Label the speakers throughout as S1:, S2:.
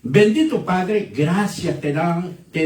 S1: Bendito Padre, gracias te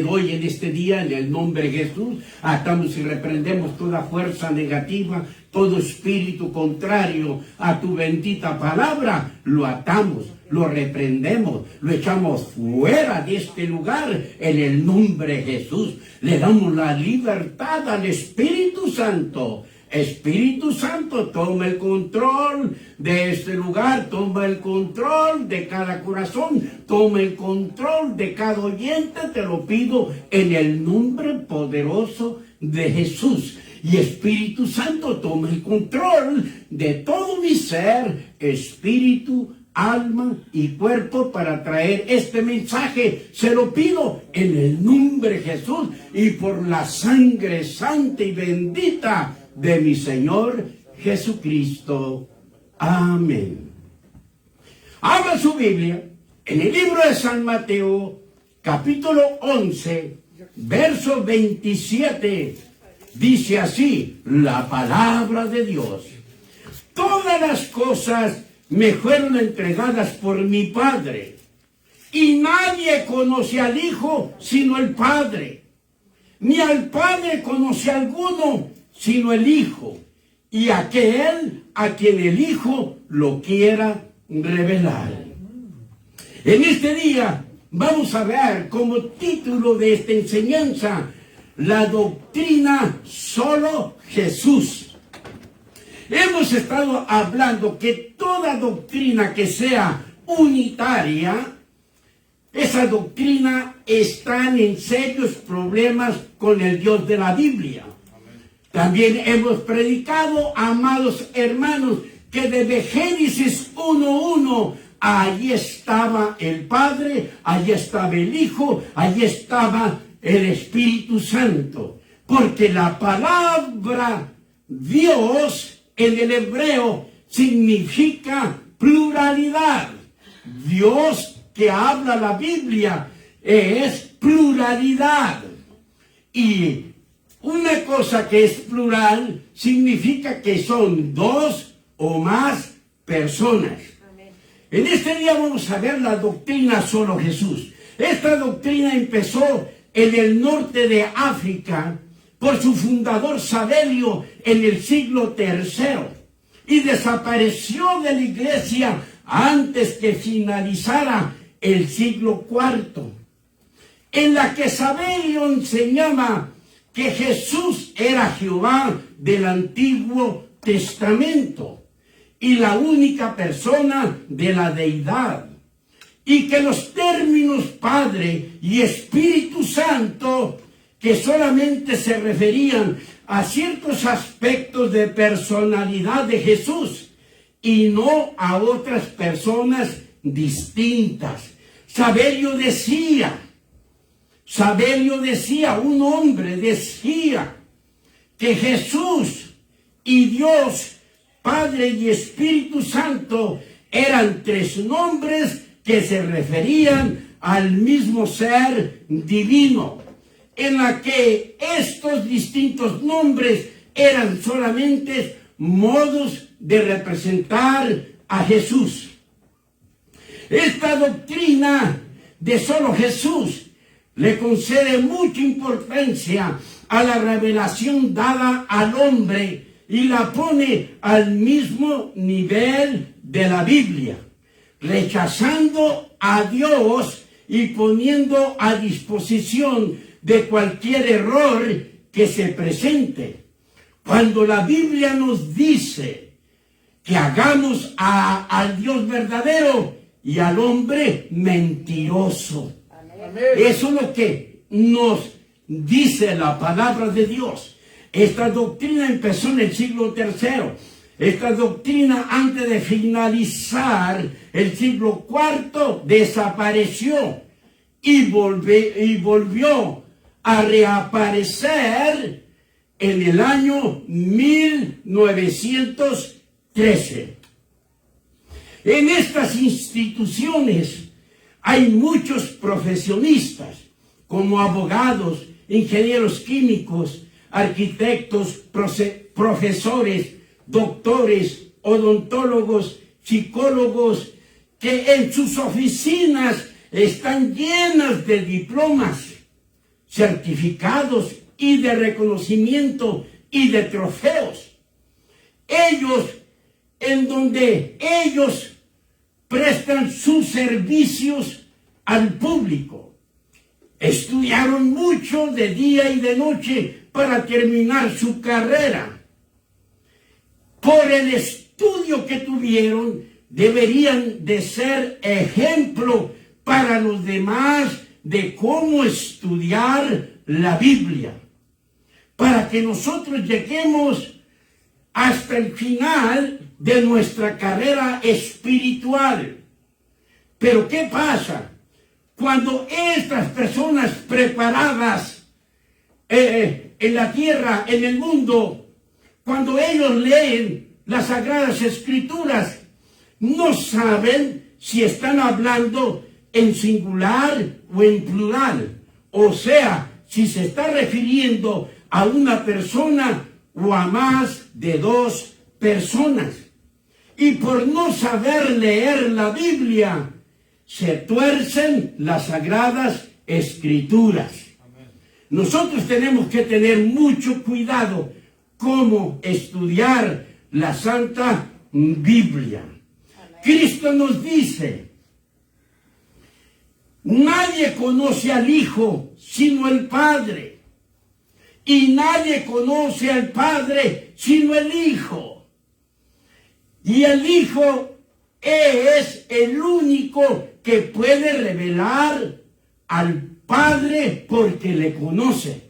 S1: doy en este día en el nombre de Jesús. Atamos y reprendemos toda fuerza negativa, todo espíritu contrario a tu bendita palabra. Lo atamos, lo reprendemos, lo echamos fuera de este lugar en el nombre de Jesús. Le damos la libertad al Espíritu Santo. Espíritu Santo, toma el control de este lugar, toma el control de cada corazón, toma el control de cada oyente, te lo pido en el nombre poderoso de Jesús. Y Espíritu Santo, toma el control de todo mi ser, espíritu, alma y cuerpo para traer este mensaje. Se lo pido en el nombre de Jesús y por la sangre santa y bendita de mi Señor Jesucristo. Amén. Abra su Biblia en el libro de San Mateo, capítulo 11, verso 27. Dice así la palabra de Dios: todas las cosas me fueron entregadas por mi Padre, y nadie conoce al Hijo sino el Padre, ni al Padre conoce alguno sino el Hijo, y aquel a quien el Hijo lo quiera revelar. En este día vamos a ver como título de esta enseñanza la doctrina solo Jesús. Hemos estado hablando que toda doctrina que sea unitaria, esa doctrina está en serios problemas con el Dios de la Biblia. También hemos predicado, amados hermanos, que desde Génesis 1:1, allí estaba el Padre, allí estaba el Hijo, allí estaba el Espíritu Santo. Porque la palabra Dios en el hebreo significa pluralidad. Dios que habla la Biblia es pluralidad. Y una cosa que es plural significa que son dos o más personas. Amén. En este día vamos a ver la doctrina solo Jesús. Esta doctrina empezó en el norte de África por su fundador Sabelio en el siglo III y desapareció de la iglesia antes que finalizara el siglo IV, en la que Sabelio enseñaba que Jesús era Jehová del Antiguo Testamento y la única persona de la deidad, y que los términos Padre y Espíritu Santo que solamente se referían a ciertos aspectos de personalidad de Jesús y no a otras personas distintas. Sabelio decía, un hombre decía que Jesús y Dios, Padre y Espíritu Santo, eran tres nombres que se referían al mismo ser divino, en la que estos distintos nombres eran solamente modos de representar a Jesús. Esta doctrina de solo Jesús le concede mucha importancia a la revelación dada al hombre y la pone al mismo nivel de la Biblia, rechazando a Dios y poniendo a disposición de cualquier error que se presente. Cuando la Biblia nos dice que hagamos al Dios verdadero y al hombre mentiroso. Amén. Eso es lo que nos dice la palabra de Dios. Esta doctrina empezó en el siglo III. Esta doctrina, antes de finalizar el siglo IV, desapareció y volvió a reaparecer en el año 1913. En estas instituciones hay muchos profesionistas, como abogados, ingenieros químicos, arquitectos, profesores, doctores, odontólogos, psicólogos, que en sus oficinas están llenas de diplomas, certificados y de reconocimiento y de trofeos. Ellos, en donde ellos prestan sus servicios al público. Estudiaron mucho de día y de noche para terminar su carrera. Por el estudio que tuvieron, deberían de ser ejemplo para los demás de cómo estudiar la Biblia, para que nosotros lleguemos hasta el final de nuestra carrera espiritual. Pero ¿qué pasa? Cuando estas personas preparadas en la tierra, en el mundo, cuando ellos leen las Sagradas Escrituras, no saben si están hablando en singular o en plural. O sea, si se está refiriendo a una persona o a más de dos personas. Y por no saber leer la Biblia, se tuercen las Sagradas Escrituras. Nosotros tenemos que tener mucho cuidado cómo estudiar la Santa Biblia. Cristo nos dice: nadie conoce al Hijo sino el Padre, y nadie conoce al Padre sino el Hijo. Y el Hijo es el único que puede revelar al Padre porque le conoce.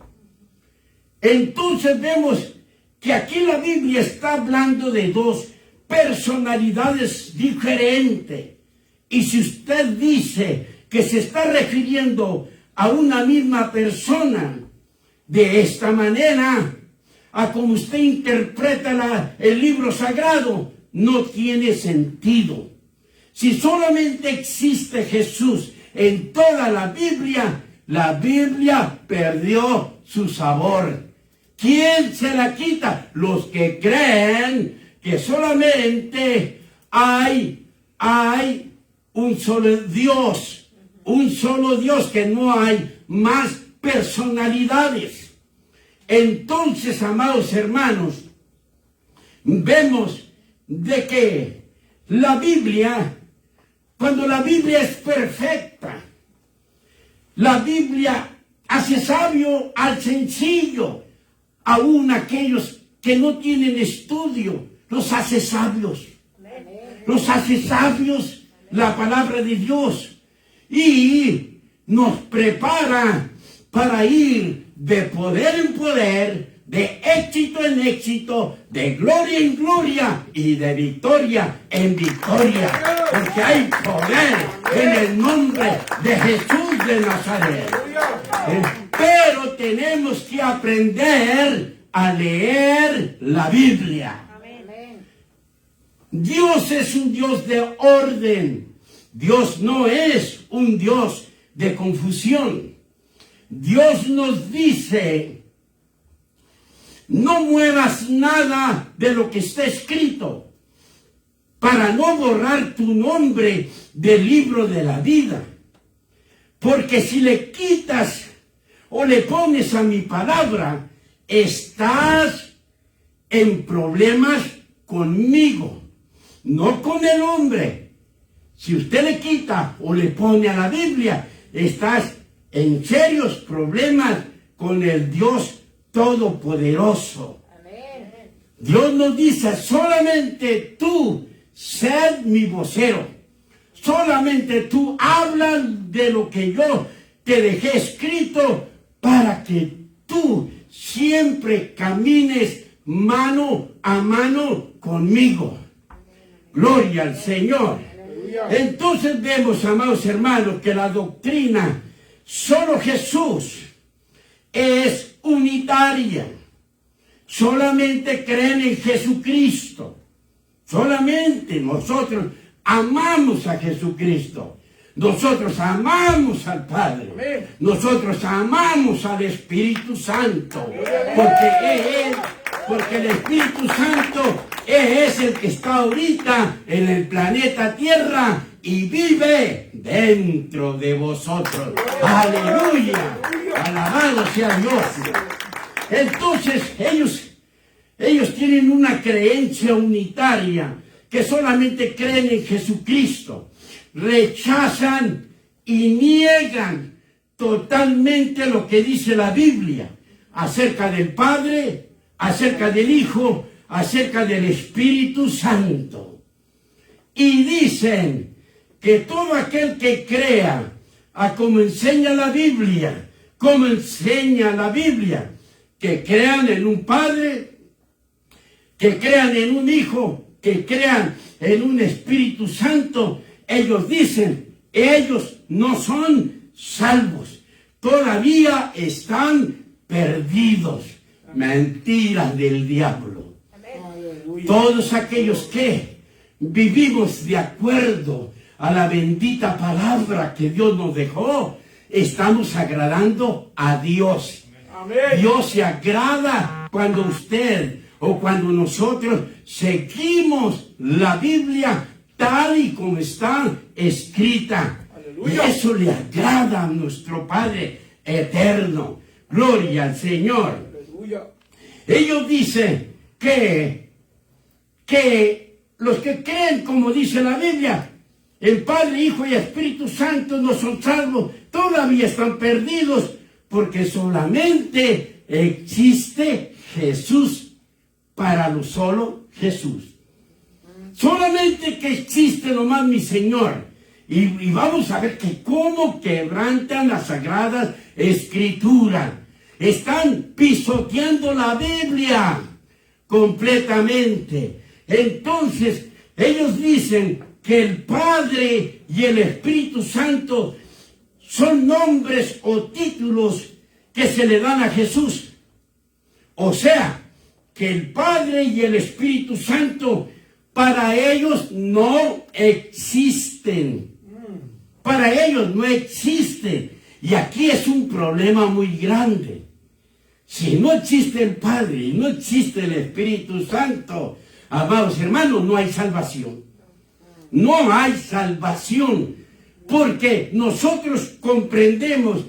S1: Entonces vemos que aquí la Biblia está hablando de dos personalidades diferentes. Y si usted dice que se está refiriendo a una misma persona de esta manera, a como usted interpreta el libro sagrado, no tiene sentido. Si solamente existe Jesús en toda la Biblia perdió su sabor. ¿Quién se la quita? Los que creen que solamente hay un solo Dios, que no hay más personalidades. Entonces, amados hermanos, vemos de que la Biblia, cuando la Biblia es perfecta, la Biblia hace sabio al sencillo, aún aquellos que no tienen estudio, los hace sabios. Los hace sabios la palabra de Dios y nos prepara para ir de poder en poder, de éxito en éxito, de gloria en gloria y de victoria en victoria, porque hay poder en el nombre de Jesús de Nazaret. Pero tenemos que aprender a leer la Biblia. Dios es un Dios de orden. Dios no es un Dios de confusión. Dios nos dice: no muevas nada de lo que está escrito, para no borrar tu nombre del libro de la vida. Porque si le quitas o le pones a mi palabra, estás en problemas conmigo, no con el hombre. Si usted le quita o le pone a la Biblia, estás en serios problemas con el Dios Todopoderoso. Amén. Dios nos dice: solamente tú sed mi vocero. Solamente tú hablas de lo que yo te dejé escrito, para que tú siempre camines mano a mano conmigo. Gloria al Señor. Entonces vemos, amados hermanos, que la doctrina solo Jesús es unitaria. Solamente creen en Jesucristo. Solamente nosotros amamos a Jesucristo. Nosotros amamos al Padre. Nosotros amamos al Espíritu Santo. Porque el Espíritu Santo es el que está ahorita en el planeta Tierra y vive dentro de vosotros. ¡Aleluya! Alabado sea Dios. Entonces ellos tienen una creencia unitaria, que solamente creen en Jesucristo. Rechazan y niegan totalmente lo que dice la Biblia acerca del Padre, acerca del Hijo, acerca del Espíritu Santo. Y dicen que todo aquel que crea a como enseña la Biblia, que crean en un Padre, que crean en un Hijo, que crean en un Espíritu Santo, ellos dicen, ellos no son salvos, todavía están perdidos. Mentiras del diablo. Amén. Todos aquellos que vivimos de acuerdo a la bendita palabra que Dios nos dejó, estamos agradando a Dios. Amén. Dios se agrada cuando usted o cuando nosotros seguimos la Biblia tal y como está escrita. Aleluya. Y eso le agrada a nuestro Padre eterno. Gloria al Señor. Aleluya. Ellos dicen que los que creen, como dice la Biblia, el Padre, Hijo y Espíritu Santo no son salvos, todavía están perdidos, porque solamente existe Jesús, para lo solo Jesús. Solamente que existe nomás mi Señor. Y vamos a ver que cómo quebrantan las sagradas escrituras. Están pisoteando la Biblia completamente. Entonces, ellos dicen que el Padre y el Espíritu Santo son nombres o títulos que se le dan a Jesús. O sea, que el Padre y el Espíritu Santo para ellos no existen. Para ellos no existen. Y aquí es un problema muy grande. Si no existe el Padre y no existe el Espíritu Santo, amados hermanos, no hay salvación. No hay salvación. Porque nosotros comprendemos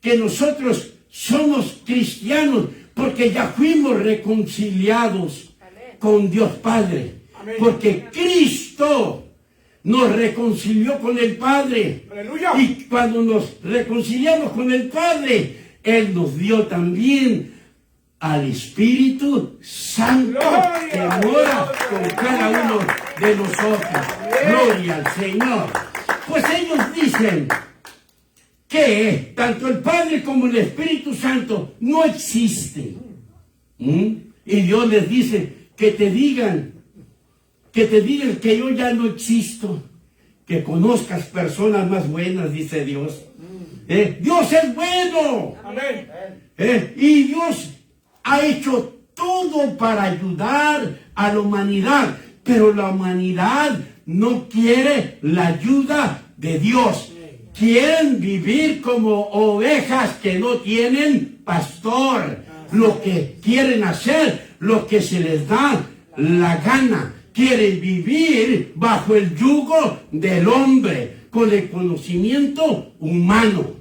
S1: que nosotros somos cristianos porque ya fuimos reconciliados con Dios Padre. Amén. Porque Cristo nos reconcilió con el Padre. ¡Aleluya! Y cuando nos reconciliamos con el Padre, Él nos dio también al Espíritu Santo, ¡gloria!, que mora con cada uno de nosotros. ¡Gloria al Señor! Pues ellos dicen que tanto el Padre como el Espíritu Santo no existen. Y Dios les dice que te digan que yo ya no existo, que conozcas personas más buenas, dice Dios. Dios es bueno. Amén. Y Dios ha hecho todo para ayudar a la humanidad, pero la humanidad no quiere la ayuda de Dios. Quieren vivir como ovejas que no tienen pastor. Lo que quieren hacer, lo que se les da la gana. Quieren vivir bajo el yugo del hombre, con el conocimiento humano.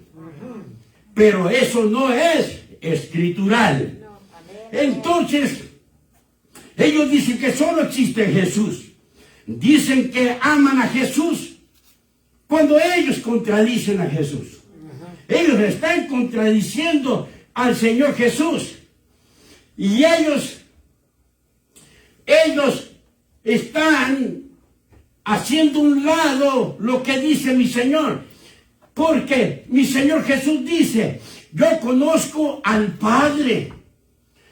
S1: Pero eso no es escritural. Entonces, ellos dicen que solo existe Jesús. Dicen que aman a Jesús cuando ellos contradicen a Jesús. Ellos están contradiciendo al Señor Jesús. Y ellos están haciendo un lado lo que dice mi Señor. Porque mi Señor Jesús dice, yo conozco al Padre,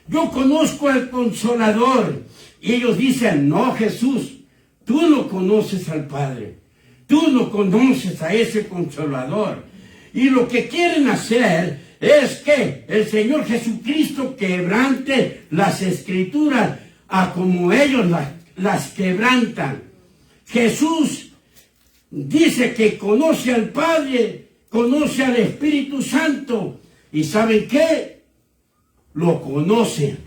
S1: yo conozco al Consolador. Y ellos dicen, no, Jesús, tú no conoces al Padre, tú no conoces a ese Consolador. Y lo que quieren hacer es que el Señor Jesucristo quebrante las Escrituras a como ellos las quebrantan. Jesús dice que conoce al Padre, conoce al Espíritu Santo. ¿Y saben qué? Lo conoce.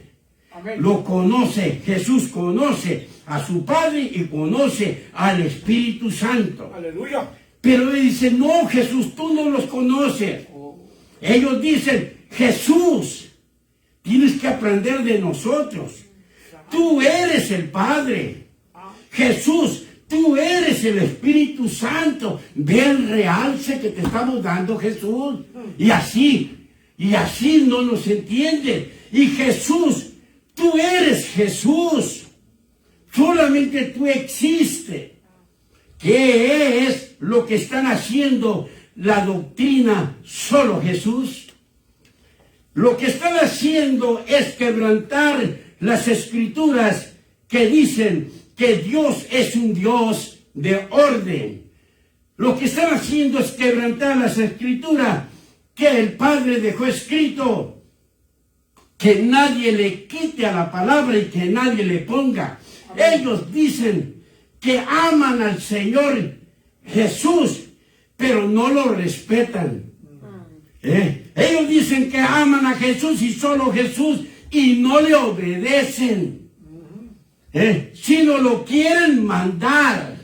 S1: Amén. Lo conoce. Jesús conoce a su Padre y conoce al Espíritu Santo.
S2: Aleluya.
S1: Pero él dice, no, Jesús, tú no los conoces. Ellos dicen, Jesús, tienes que aprender de nosotros. Tú eres el Padre. Jesús, tú eres el Espíritu Santo. Ve el realce que te estamos dando, Jesús. Y así no nos entienden. Y Jesús, tú eres Jesús. Solamente tú existes. ¿Qué es lo que están haciendo la doctrina solo Jesús? Lo que están haciendo es quebrantar las escrituras que dicen que Dios es un Dios de orden. Lo que están haciendo es quebrantar las escrituras que el Padre dejó escrito. Que nadie le quite a la palabra y que nadie le ponga. Ellos dicen que aman al Señor Jesús, pero no lo respetan. Ellos dicen que aman a Jesús y solo Jesús y no le obedecen. Si no lo quieren mandar,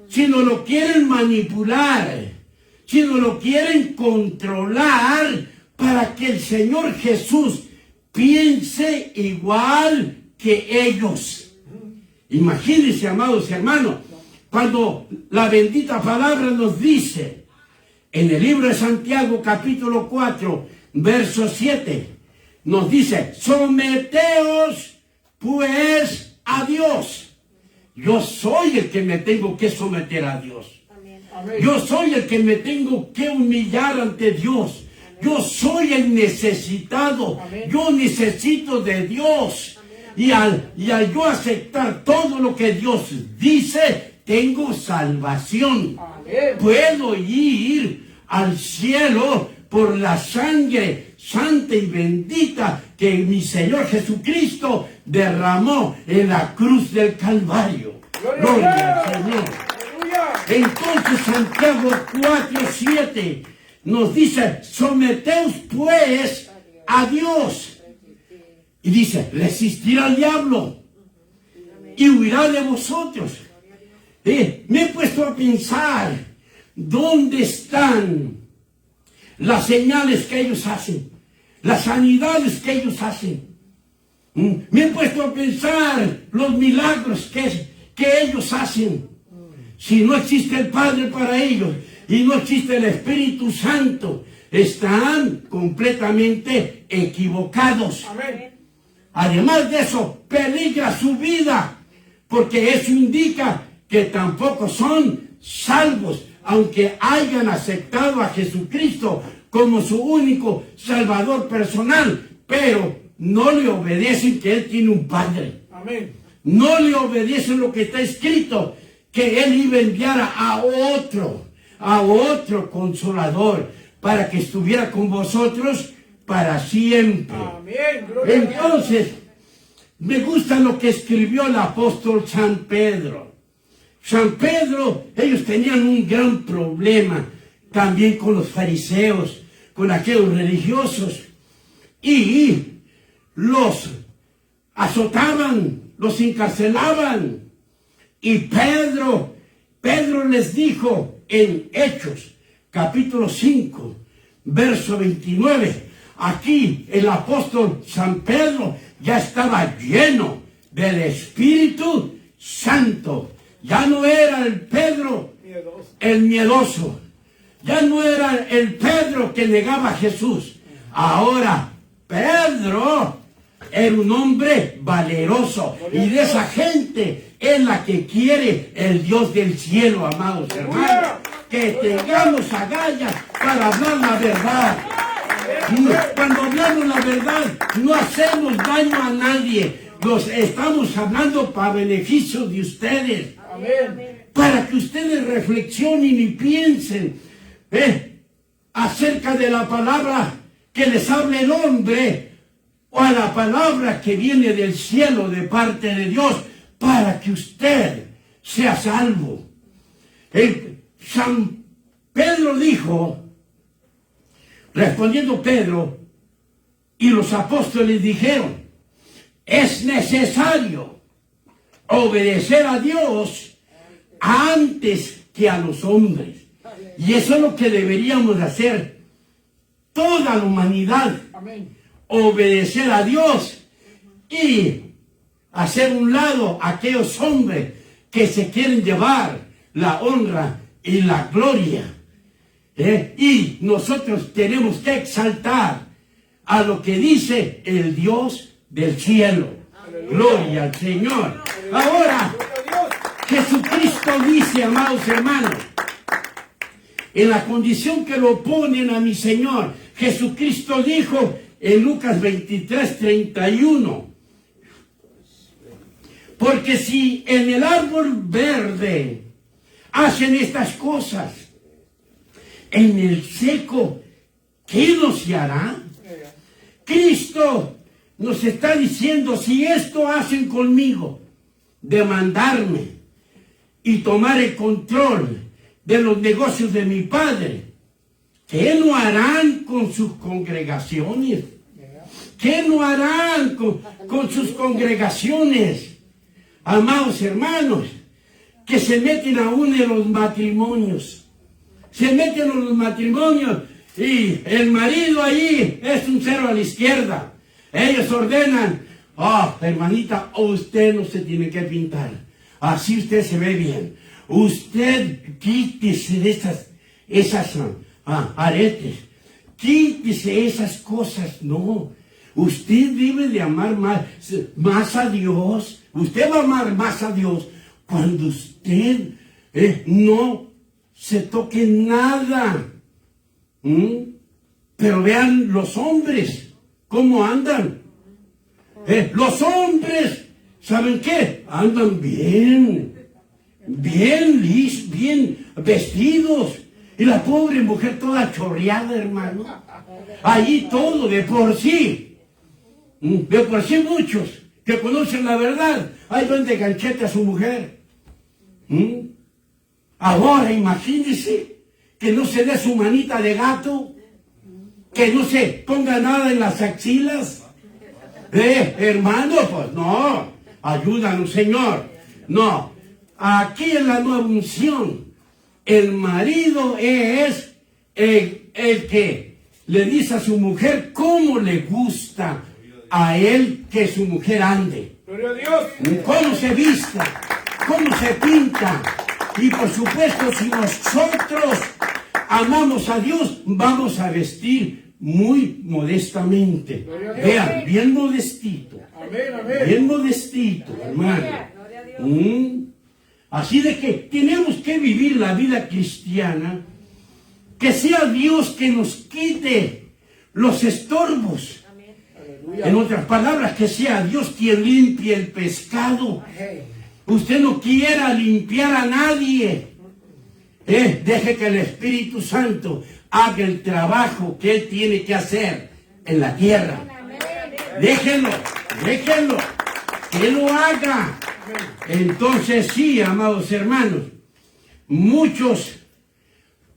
S1: si no lo quieren manipular, si no lo quieren controlar para que el Señor Jesús piense igual que ellos. Imagínense, amados hermanos, cuando la bendita palabra nos dice en el libro de Santiago capítulo 4 verso 7, nos dice, someteos pues a Dios. Yo soy el que me tengo que someter a Dios. Amén. Yo soy el que me tengo que humillar ante Dios. Amén. Yo soy el necesitado. Amén. Yo necesito de Dios. Y al yo aceptar todo lo que Dios dice, tengo salvación. Amén. Puedo ir al cielo por la sangre santa y bendita que mi Señor Jesucristo derramó en la cruz del Calvario. Gloria al Señor. Entonces Santiago 4:7 nos dice, someteos pues a Dios. Y dice, resistir al diablo y huirá de vosotros. Me he puesto a pensar, ¿dónde están las señales que ellos hacen? Las sanidades que ellos hacen. Me he puesto a pensar los milagros que ellos hacen. Si no existe el Padre para ellos y no existe el Espíritu Santo, están completamente equivocados. Amén. Además de eso, peligra su vida, porque eso indica que tampoco son salvos, aunque hayan aceptado a Jesucristo como su único Salvador personal, pero no le obedecen que Él tiene un Padre. Amén. No le obedecen lo que está escrito, que Él iba a enviar a otro Consolador, para que estuviera con vosotros para siempre. Amén. Entonces, me gusta lo que escribió el apóstol San Pedro. San Pedro, ellos tenían un gran problema también con los fariseos, con aquellos religiosos, y los azotaban, los encarcelaban. Y Pedro les dijo en Hechos, capítulo 5, verso 29, aquí el apóstol San Pedro ya estaba lleno del Espíritu Santo. Ya no era el Pedro el miedoso. Ya no era el Pedro que negaba a Jesús. Ahora Pedro era un hombre valeroso. Y de esa gente es la que quiere el Dios del cielo, amados hermanos. Que tengamos agallas para hablar la verdad. Cuando hablamos la verdad, no hacemos daño a nadie. Los estamos hablando para beneficio de ustedes. Amén. Para que ustedes reflexionen y piensen acerca de la palabra que les habla el hombre o a la palabra que viene del cielo de parte de Dios, para que usted sea salvo. San Pedro dijo, respondiendo Pedro, y los apóstoles dijeron, es necesario obedecer a Dios antes que a los hombres. Y eso es lo que deberíamos hacer toda la humanidad. Obedecer a Dios y hacer un lado a aquellos hombres que se quieren llevar la honra y la gloria. Y nosotros tenemos que exaltar a lo que dice el Dios del cielo. Gloria al Señor. Ahora, Jesucristo dice, amados hermanos, en la condición que lo ponen a mi Señor, Jesucristo dijo en Lucas 23:31, porque si en el árbol verde hacen estas cosas, en el seco, ¿qué no se hará? Cristo nos está diciendo, si esto hacen conmigo, de mandarme y tomar el control de los negocios de mi Padre, ¿qué no harán con sus congregaciones? ¿Qué no harán con sus congregaciones? Amados hermanos, que se meten aún en los matrimonios. Se meten en los matrimonios y el marido ahí es un cero a la izquierda. Ellos ordenan, hermanita, usted no se tiene que pintar. Así usted se ve bien. Usted quítese de esas aretes. Quítese esas cosas. No. Usted debe de amar más a Dios. Usted va a amar más a Dios cuando usted no se toque nada. Pero vean los hombres, cómo andan. Los hombres, ¿saben qué? Andan bien vestidos. Y la pobre mujer toda chorreada, hermano. Ahí todo, de por sí. De por sí muchos que conocen la verdad, ahí van de ganchete a su mujer. Ahora imagínense que no se dé su manita de gato, que no se ponga nada en las axilas. Hermano, pues no, ayúdanos, Señor. No, aquí en la nueva unción, el marido es el que le dice a su mujer cómo le gusta a él que su mujer ande.
S2: Gloria a Dios.
S1: Cómo se vista, cómo se pinta. Y por supuesto, si nosotros amamos a Dios, vamos a vestir muy modestamente. Vean, bien modestito. Bien modestito, hermano. Así de que tenemos que vivir la vida cristiana, que sea Dios que nos quite los estorbos. En otras palabras, que sea Dios quien limpie el pescado. Usted no quiera limpiar a nadie. Deje que el Espíritu Santo haga el trabajo que Él tiene que hacer en la tierra. Déjenlo, que Él lo haga. Entonces sí, amados hermanos, muchos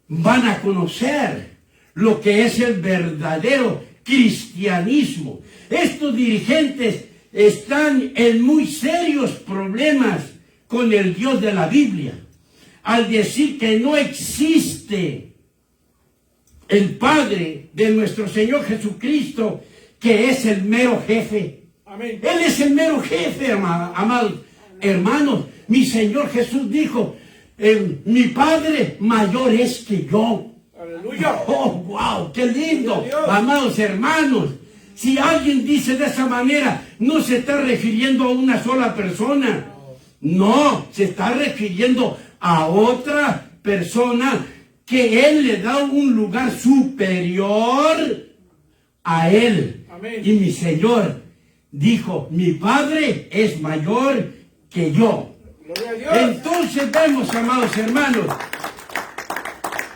S1: van a conocer lo que es el verdadero cristianismo. Estos dirigentes están en muy serios problemas con el Dios de la Biblia, al decir que no existe el Padre de nuestro Señor Jesucristo, que es el mero jefe. Amén. Él es el mero jefe, amados hermanos. Mi Señor Jesús dijo, mi Padre mayor es que yo.
S2: Aleluya.
S1: Oh, wow, qué lindo, amados hermanos. Si alguien dice de esa manera, no se está refiriendo a una sola persona. No, se está refiriendo a otra persona que Él le da un lugar superior a Él.
S2: Amén.
S1: Y mi Señor dijo, mi Padre es mayor que yo.
S2: Gloria a Dios.
S1: Entonces vemos, amados hermanos,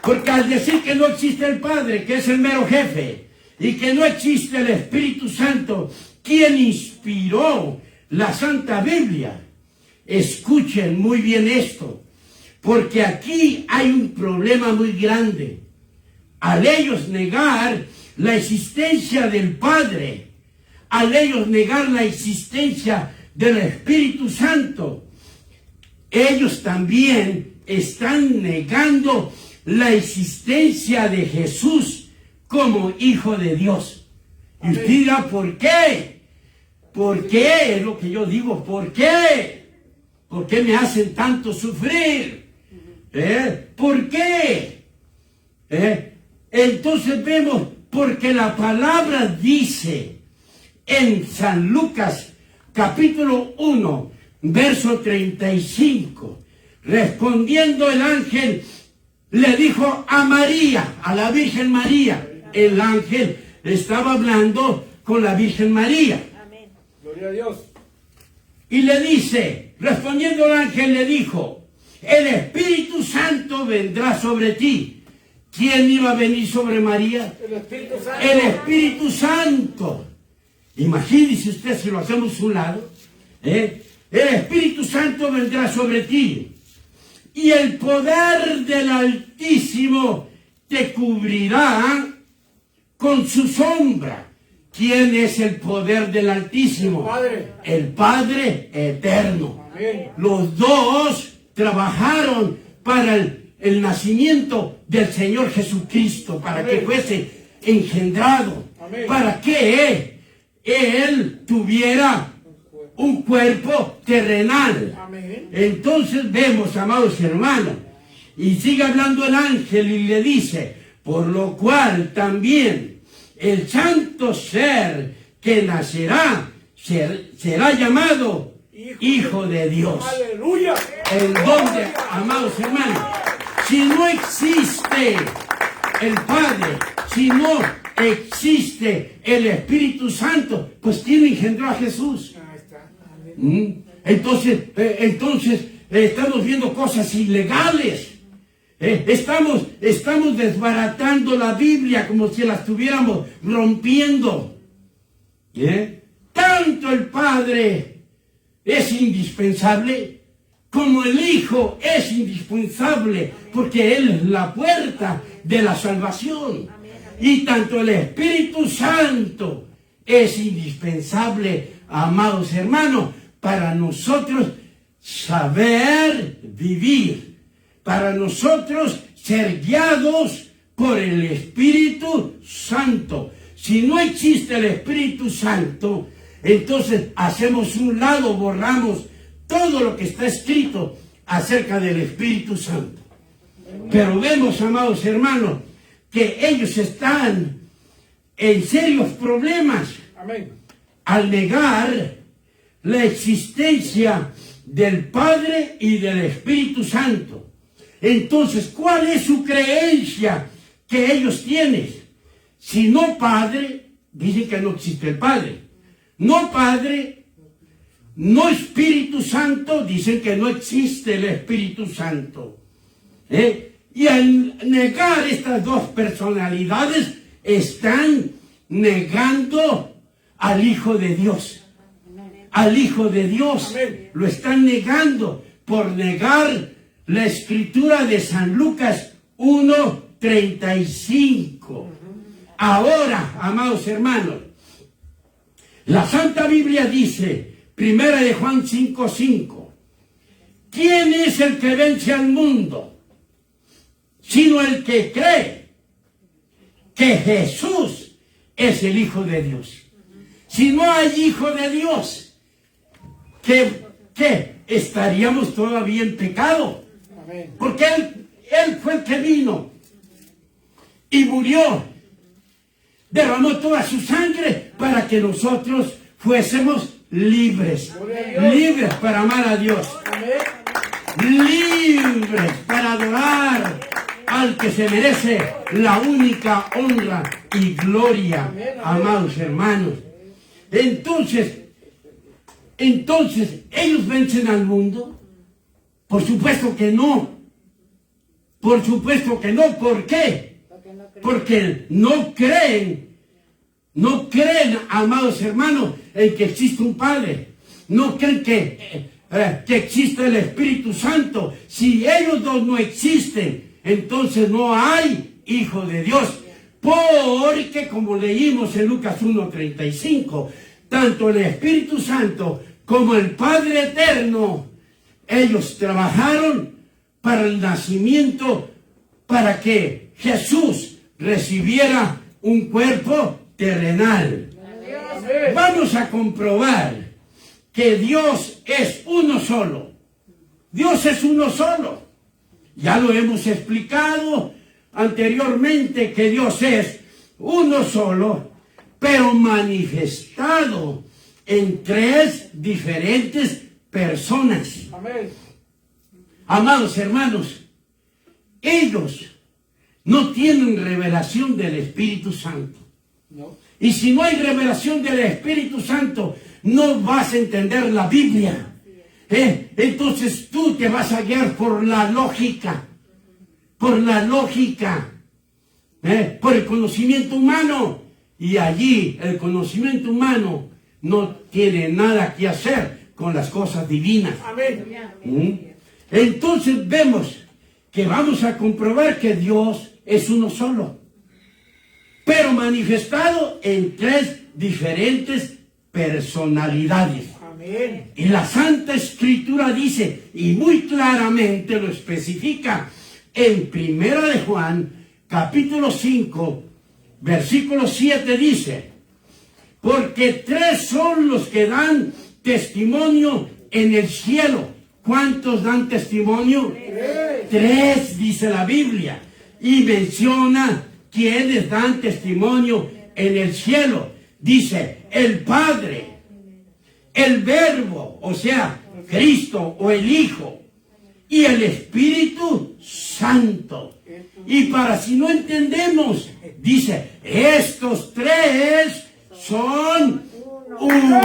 S1: porque al decir que no existe el Padre, que es el mero jefe, y que no existe el Espíritu Santo, quien inspiró la Santa Biblia, escuchen muy bien esto, porque aquí hay un problema muy grande. Al ellos negar la existencia del Padre, al ellos negar la existencia del Espíritu Santo, ellos también están negando la existencia de Jesús como Hijo de Dios. Y usted dirá, ¿por qué? ¿Por qué? Es lo que yo digo, ¿por qué? ¿Por qué me hacen tanto sufrir? ¿Por qué? Entonces vemos, porque la palabra dice en San Lucas capítulo 1, verso 35, respondiendo el ángel, le dijo a María, a la Virgen María. El ángel estaba hablando con la Virgen María.
S2: Amén. Gloria a Dios.
S1: Y le dice, respondiendo el ángel le dijo, el Espíritu Santo vendrá sobre ti. ¿Quién iba a venir sobre María?
S2: El Espíritu Santo.
S1: El Espíritu Santo. Imagínese usted si lo hacemos a un lado. El Espíritu Santo vendrá sobre ti. Y el poder del Altísimo te cubrirá con su sombra. ¿Quién es el poder del Altísimo?
S2: El Padre.
S1: El Padre eterno.
S2: Amén.
S1: Los dos trabajaron para el nacimiento del Señor Jesucristo, para
S2: Amén.
S1: que fuese engendrado,
S2: Amén.
S1: para que Él tuviera un cuerpo terrenal.
S2: Amén.
S1: Entonces vemos, amados hermanos, y sigue hablando el ángel y le dice, por lo cual también el santo ser que nacerá será llamado Hijo de Dios.
S2: Aleluya.
S1: ¿En dónde, amados hermanos? Si no existe el Padre, si no existe el Espíritu Santo, pues ¿quién engendró a Jesús?
S2: Ahí está. Amén.
S1: Entonces estamos viendo cosas ilegales. Estamos desbaratando la Biblia como si la estuviéramos rompiendo. Tanto el Padre es indispensable como el Hijo es indispensable, porque Él es la puerta de la salvación. Y tanto el Espíritu Santo es indispensable, amados hermanos, para nosotros saber vivir, para nosotros ser guiados por el Espíritu Santo. Si no existe el Espíritu Santo, entonces hacemos un lado, borramos todo lo que está escrito acerca del Espíritu Santo. Pero vemos, amados hermanos, que ellos están en serios problemas.
S2: Amén.
S1: Al negar la existencia del Padre y del Espíritu Santo. Entonces, ¿cuál es su creencia que ellos tienen? Si no Padre, dicen que no existe el Padre. No Padre, no Espíritu Santo, dicen que no existe el Espíritu Santo. Y al negar estas dos personalidades, están negando al Hijo de Dios. Al Hijo de Dios.
S2: Amén.
S1: Lo están negando por negar la escritura de San Lucas 1:35. Ahora, amados hermanos, la Santa Biblia dice, Primera de Juan 5:5, ¿quién es el que vence al mundo? Sino el que cree que Jesús es el Hijo de Dios. Si no hay Hijo de Dios, ¿qué? Estaríamos todavía en pecado.
S2: Amén.
S1: Porque Él fue el que vino y murió, derramó toda su sangre para que nosotros fuésemos libres. Libres para amar a Dios.
S2: Amén.
S1: Libres para adorar al que se merece la única honra y gloria, amados hermanos. Entonces, ¿ellos vencen al mundo? Por supuesto que no. Por supuesto que no. ¿Por qué? Porque no creen, amados hermanos, en que existe un Padre. No creen que existe el Espíritu Santo. Si ellos dos no existen, entonces no hay Hijo de Dios. Porque, como leímos en Lucas 1:35, tanto el Espíritu Santo como el Padre Eterno ellos trabajaron para el nacimiento, para que Jesús recibiera un cuerpo terrenal.
S2: Amén.
S1: Vamos a comprobar que Dios es uno solo. Dios es uno solo. Ya lo hemos explicado anteriormente que Dios es uno solo, pero manifestado en tres diferentes personas.
S2: Amén.
S1: Amados hermanos, ellos no tienen revelación del Espíritu Santo.
S2: No.
S1: Y si no hay revelación del Espíritu Santo, no vas a entender la Biblia. Entonces tú te vas a guiar por la lógica, por el conocimiento humano. Y allí el conocimiento humano no tiene nada que hacer con las cosas divinas.
S2: Amén.
S1: Entonces vemos que vamos a comprobar que Dios es uno solo, pero manifestado en tres diferentes personalidades.
S2: Amén.
S1: Y la Santa Escritura dice, y muy claramente lo especifica, en Primera de Juan, capítulo 5, versículo 7 dice, porque tres son los que dan testimonio en el cielo. ¿Cuántos dan testimonio? Tres, dice la Biblia. Y menciona quienes dan testimonio en el cielo. Dice, el Padre, el Verbo, o sea, Cristo o el Hijo, y el Espíritu Santo. Y para si no entendemos, dice, estos tres son uno.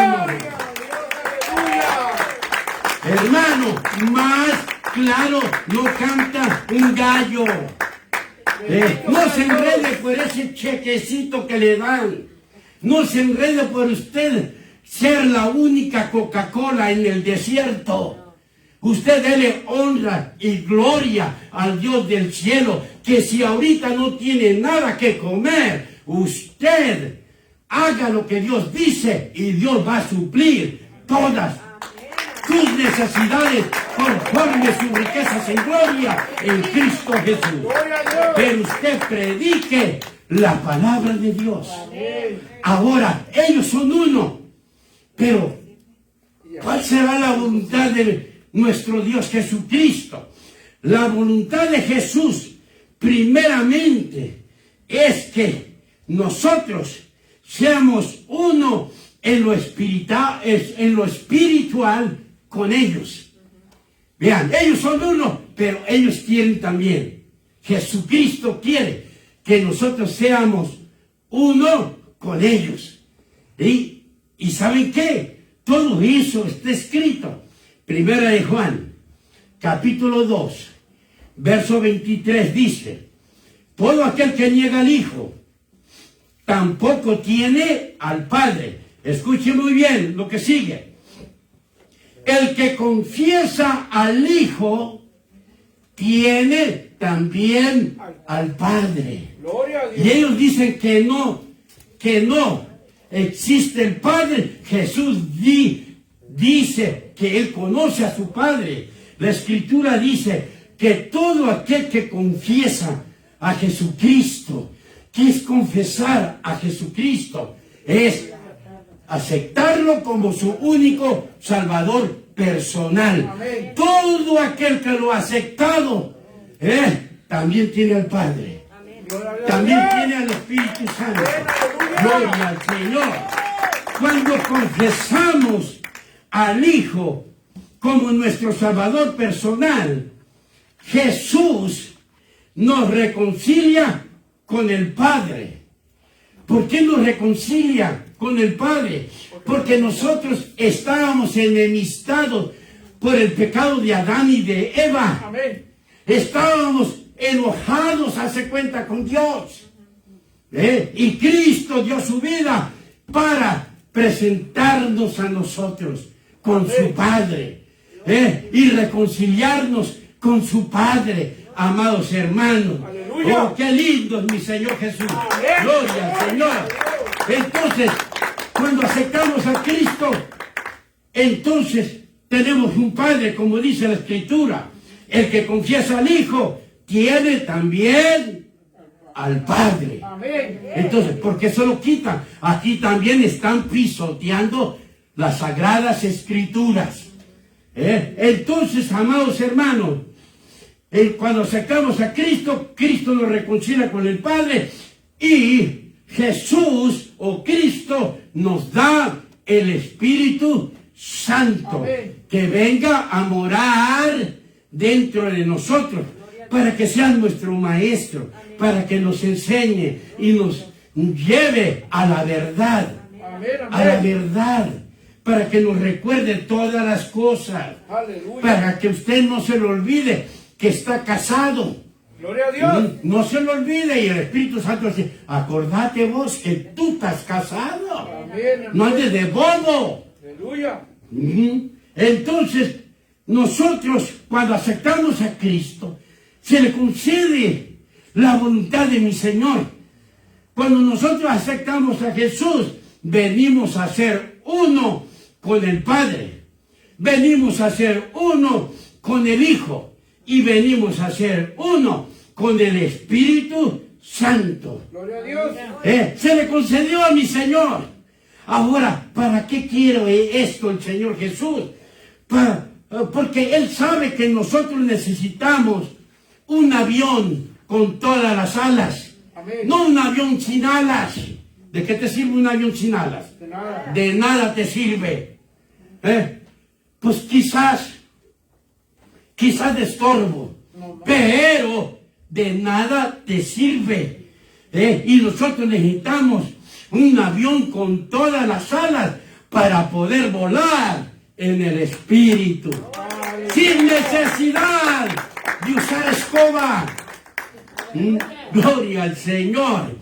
S1: Hermano, más claro no canta un gallo. No se enrede por ese chequecito que le dan. No se enrede por usted ser la única Coca-Cola en el desierto. Usted dele honra y gloria al Dios del cielo, que si ahorita no tiene nada que comer, usted haga lo que Dios dice y Dios va a suplir todas sus necesidades conforme sus riquezas en gloria en Cristo Jesús. Pero usted predique la palabra de Dios. Ahora, ellos son uno, pero ¿cuál será la voluntad de nuestro Dios Jesucristo? La voluntad de Jesús, primeramente, es que nosotros seamos uno en lo espiritual con ellos. Vean, ellos son uno, pero ellos quieren también. Jesucristo quiere que nosotros seamos uno con ellos. ¿Y saben qué? Todo eso está escrito. Primera de Juan, capítulo 2, verso 23 dice, todo aquel que niega al Hijo, tampoco tiene al Padre. Escuche muy bien lo que sigue. El que confiesa al Hijo, tiene también al Padre.
S2: Gloria a Dios.
S1: Y ellos dicen que no existe el Padre. Jesús dice que Él conoce a su Padre. La Escritura dice que todo aquel que confiesa a Jesucristo, ¿qué es confesar a Jesucristo? Es aceptarlo como su único Salvador personal.
S2: Amén.
S1: Todo aquel que lo ha aceptado, también tiene al Padre.
S2: Gloria a Dios.
S1: También tiene al Espíritu Santo. Gloria al Señor. Cuando confesamos al Hijo como nuestro Salvador personal, Jesús nos reconcilia con el Padre. ¿Por qué nos reconcilia con el Padre? Porque nosotros estábamos enemistados por el pecado de Adán y de Eva.
S2: Amén.
S1: Estábamos enojados, hace cuenta, con Dios. Y Cristo dio su vida para presentarnos a nosotros con su Padre. Y reconciliarnos con su Padre, amados hermanos.
S2: Aleluya.
S1: Oh, qué lindo es mi Señor Jesús.
S2: Amén.
S1: Gloria al Señor. Entonces, cuando aceptamos a Cristo, entonces tenemos un Padre, como dice la Escritura. El que confiesa al Hijo tiene también al Padre.
S2: Amén.
S1: Entonces, ¿por qué se lo quitan? Aquí también están pisoteando las Sagradas Escrituras. Entonces, amados hermanos, cuando aceptamos a Cristo, Cristo nos reconcilia con el Padre y Jesús o Cristo nos da el Espíritu Santo.
S2: Amén.
S1: Que venga a morar dentro de nosotros para que sea nuestro maestro, para que nos enseñe y nos lleve a la verdad,
S2: Amén.
S1: a la
S2: Amén.
S1: verdad, para que nos recuerde todas las cosas,
S2: Aleluya.
S1: para que usted no se le olvide que está casado.
S2: Gloria a Dios.
S1: No se lo olvide, y el Espíritu Santo dice, acordate vos que tú estás casado,
S2: Amén.
S1: no andes de bobo.
S2: Aleluya.
S1: Entonces, nosotros cuando aceptamos a Cristo, se le concede la voluntad de mi Señor. Cuando nosotros aceptamos a Jesús, venimos a ser uno con el Padre, venimos a ser uno con el Hijo y venimos a ser uno con el Espíritu Santo.
S2: Gloria a Dios.
S1: Se le concedió a mi Señor. Ahora, ¿para qué quiero esto el Señor Jesús? Porque Él sabe que nosotros necesitamos un avión con todas las alas.
S2: Amén.
S1: No un avión sin alas. ¿De qué te sirve un avión sin alas?
S2: De nada.
S1: De nada te sirve. Pues quizás de estorbo, pero de nada te sirve. Y nosotros necesitamos un avión con todas las alas para poder volar en el Espíritu, sin necesidad de usar escoba. Gloria al Señor.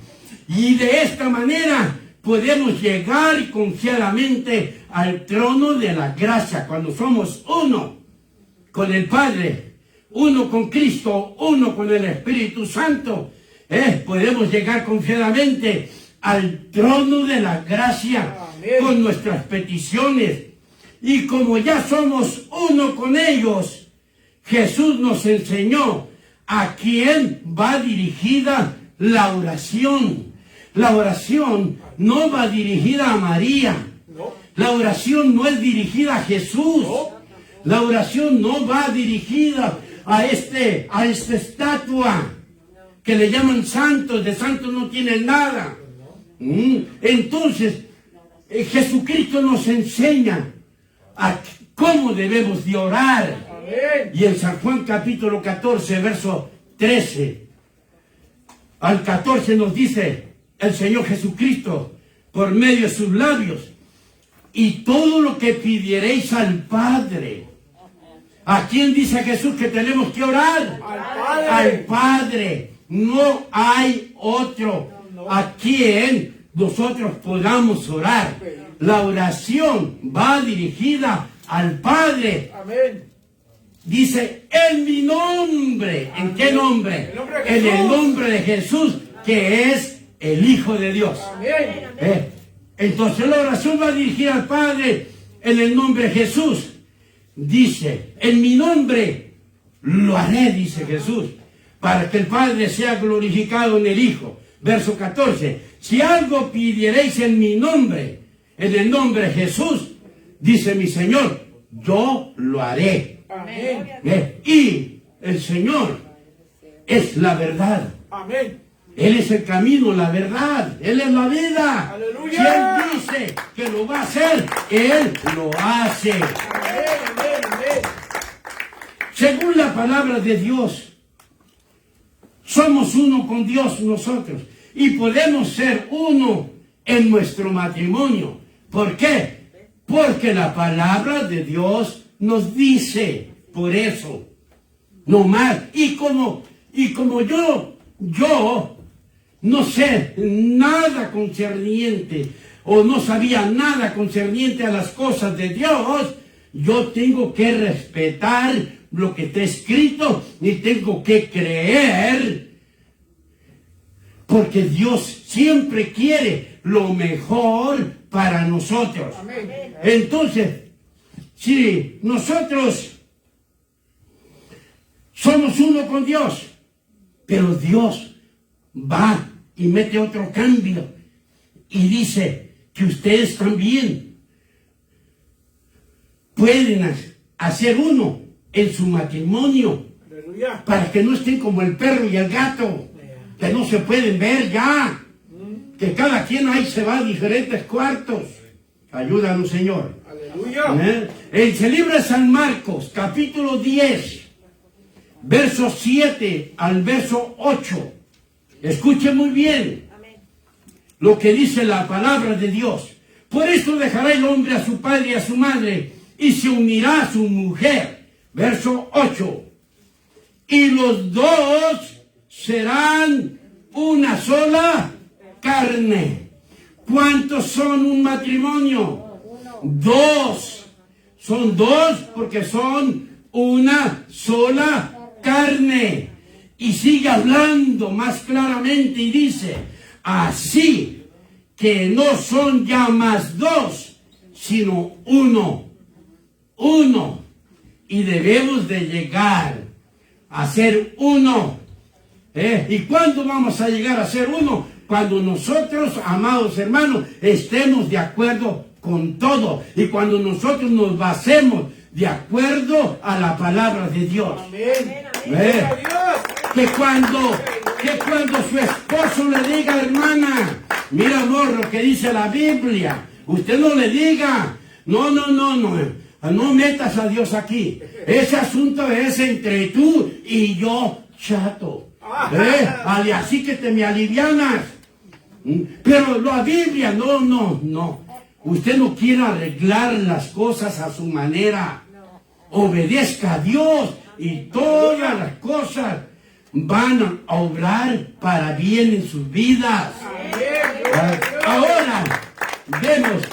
S1: Y de esta manera podemos llegar confiadamente al trono de la gracia cuando somos uno con el Padre, uno con Cristo, uno con el Espíritu Santo. Podemos llegar confiadamente al trono de la gracia.
S2: Amén.
S1: Con nuestras peticiones. Y como ya somos uno con ellos, Jesús nos enseñó a quién va dirigida la oración. La oración no va dirigida a María.
S2: No.
S1: La oración no es dirigida a Jesús. La oración no va dirigida a esta estatua que le llaman santos. De santos no tienen nada. Entonces, Jesucristo nos enseña a cómo debemos de orar.
S2: Amén.
S1: Y en San Juan capítulo 14, verso 13 al 14 nos dice el Señor Jesucristo por medio de sus labios: y todo lo que pidiereis al Padre. ¿A quién dice Jesús que tenemos que orar?
S2: Al Padre.
S1: Al Padre. No hay otro a quien nosotros podamos orar. La oración va dirigida al Padre.
S2: Amén.
S1: Dice, en mi nombre. ¿En qué nombre?
S2: En el nombre de
S1: En el
S2: Jesús.
S1: nombre de Jesús, que es el Hijo de Dios.
S2: Amén.
S1: Entonces la oración va dirigida al Padre en el nombre de Jesús. Dice, en mi nombre lo haré, dice Jesús, para que el Padre sea glorificado en el Hijo. Verso 14, si algo pidiereis en mi nombre, en el nombre de Jesús, dice mi Señor, yo lo haré.
S2: Amén.
S1: Y el Señor es la verdad.
S2: Amén.
S1: Él es el camino, la verdad. Él es la vida.
S2: ¡Aleluya!
S1: Si Él dice que lo va a hacer, Él lo hace.
S2: Amén. Amén. Amén.
S1: Según la palabra de Dios, somos uno con Dios nosotros. Y podemos ser uno en nuestro matrimonio. ¿Por qué? Porque la palabra de Dios nos dice. Por eso. No más. Y como yo no sé nada concerniente, o no sabía nada concerniente a las cosas de Dios, yo tengo que respetar lo que está escrito y tengo que creer, porque Dios siempre quiere lo mejor para nosotros.
S2: Amén.
S1: Entonces, si nosotros somos uno con Dios, pero Dios va y mete otro cambio y dice que ustedes también pueden hacer uno en su matrimonio,
S2: Aleluya.
S1: para que no estén como el perro y el gato, que no se pueden ver ya, que cada quien ahí se va a diferentes cuartos. Ayúdanos, Señor.
S2: Aleluya.
S1: El libro de San Marcos, capítulo 10, verso 7 al verso 8. Escuche muy bien lo que dice la palabra de Dios. Por esto dejará el hombre a su padre y a su madre, y se unirá a su mujer. Verso 8. Y los dos serán una sola carne. ¿Cuántos son un matrimonio? Dos. Son dos porque son una sola carne. Y sigue hablando más claramente y dice, así que no son ya más dos, sino uno. Uno. Y debemos de llegar a ser uno. ¿Y cuándo vamos a llegar a ser uno? Cuando nosotros, amados hermanos, estemos de acuerdo con todo. Y cuando nosotros nos basemos de acuerdo a la palabra de Dios.
S2: Amén. Gloria a Dios.
S1: Que cuando su esposo le diga, hermana, mira amor, lo que dice la Biblia, usted no le diga, no metas a Dios aquí. Ese asunto es entre tú y yo, chato. Así que te me alivianas. Pero la Biblia, no. Usted no quiere arreglar las cosas a su manera. Obedezca a Dios y todas las cosas van a obrar para bien en sus vidas. Ahora, vemos,